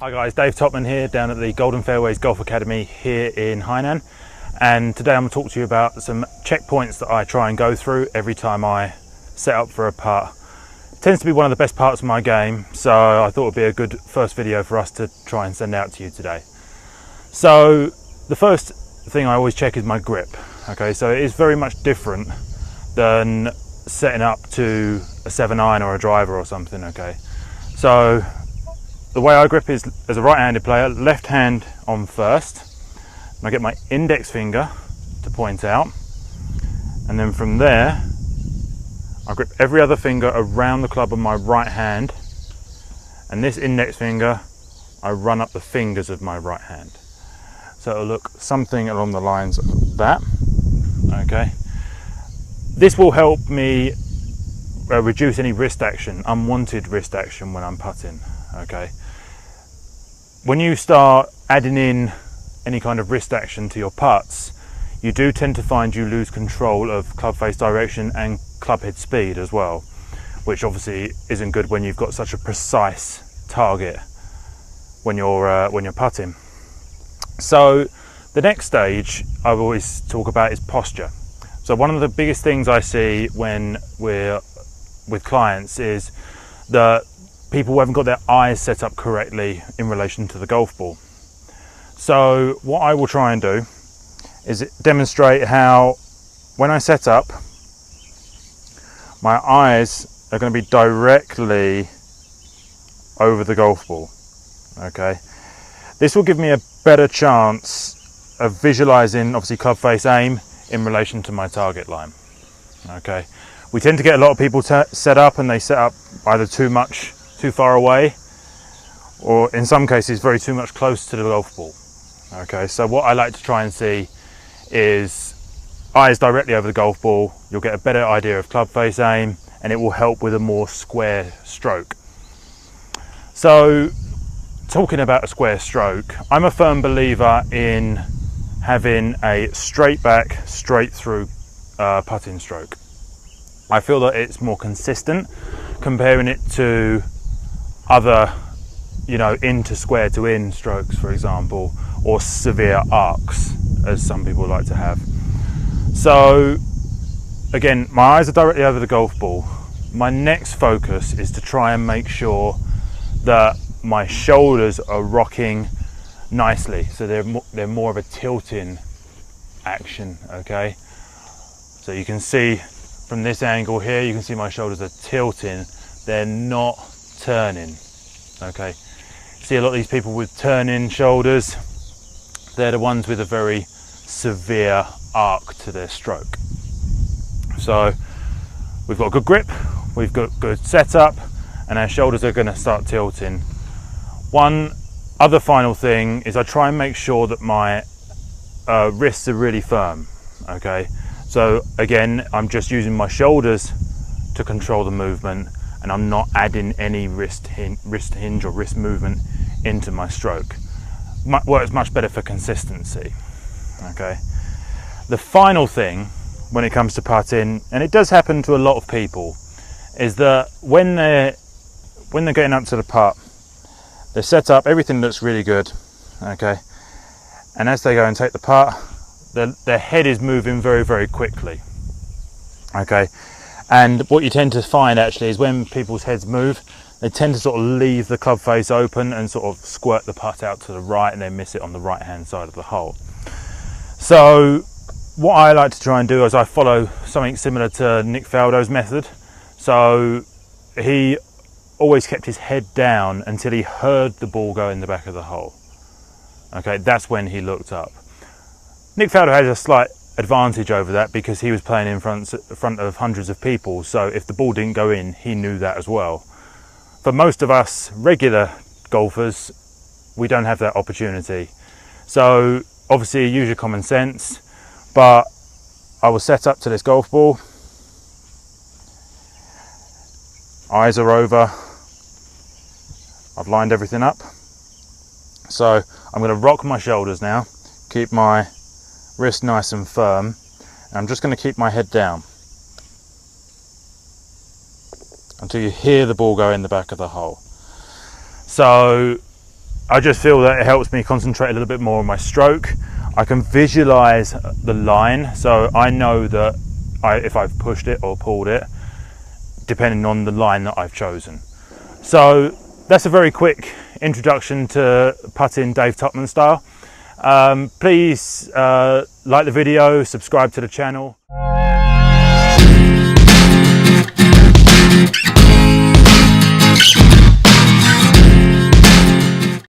Hi guys, Dave Tottman here down at the Golden Fairways Golf Academy here in Hainan, and today I'm going to talk to you about some checkpoints that I try and go through every time I set up for a putt. It tends to be one of the best parts of my game, so I thought it would be a good first video for us to try and send out to you today. So the first thing I always check is my grip. Okay, so it is very much different than setting up to a 7-iron or a driver or something. Okay, so the way I grip is as a right-handed player, left hand on first, and I get my index finger to point out, and then from there I grip every other finger around the club on my right hand, and this index finger I run up the fingers of my right hand. So it'll look something along the lines of that. Okay, this will help me reduce any wrist action, unwanted wrist action when I'm putting. Okay, when you start adding in any kind of wrist action to your putts, you do tend to find you lose control of club face direction and club head speed as well, which obviously isn't good when you've got such a precise target when you're putting. So the next stage I always talk about is posture. So one of the biggest things I see when we're with clients is that people haven't got their eyes set up correctly in relation to the golf ball. So what I will try and do is demonstrate how when I set up, my eyes are going to be directly over the golf ball. Okay, this will give me a better chance of visualizing obviously club face aim in relation to my target line. Okay, we tend to get a lot of people set up and they set up either too far away, or in some cases very too much close to the golf ball. Okay, so what I like to try and see is eyes directly over the golf ball. You'll get a better idea of club face aim, and it will help with a more square stroke. So talking about a square stroke, I'm a firm believer in having a straight back, straight through putting stroke. I feel that it's more consistent comparing it to other, into square to in strokes, for example, or severe arcs, as some people like to have. So again, my eyes are directly over the golf ball. My next focus is to try and make sure that my shoulders are rocking nicely, so they're more of a tilting action. Okay, so you can see from this angle here, you can see my shoulders are tilting, they're not turning. Okay, see a lot of these people with turning shoulders, they're the ones with a very severe arc to their stroke. So we've got a good grip, we've got good setup, and our shoulders are going to start tilting. One other final thing is I try and make sure that my wrists are really firm. Okay, so again, I'm just using my shoulders to control the movement, and I'm not adding any wrist hinge or wrist movement into my stroke. Works much better for consistency. Okay, the final thing when it comes to putting, and it does happen to a lot of people, is that when they're getting up to the putt, they're set up, everything looks really good. Okay, and as they go and take the putt, their head is moving very, very quickly. Okay, and what you tend to find actually is when people's heads move, they tend to sort of leave the club face open and sort of squirt the putt out to the right, and they miss it on the right hand side of the hole. So what I like to try and do is I follow something similar to Nick Faldo's method. So he always kept his head down until he heard the ball go in the back of the hole. Okay, that's when he looked up. Nick Faldo has a slight advantage over that because he was playing in front of hundreds of people, so if the ball didn't go in, he knew that as well. For most of us regular golfers, we don't have that opportunity. So obviously use your common sense, but I will set up to this golf ball. Eyes are over. I've lined everything up. So I'm going to rock my shoulders now, keep my wrist nice and firm, and I'm just going to keep my head down until you hear the ball go in the back of the hole. So I just feel that it helps me concentrate a little bit more on my stroke. I can visualize the line, so I know that if I've pushed it or pulled it, depending on the line that I've chosen. So that's a very quick introduction to putting Dave Tottman style. Please like the video, subscribe to the channel.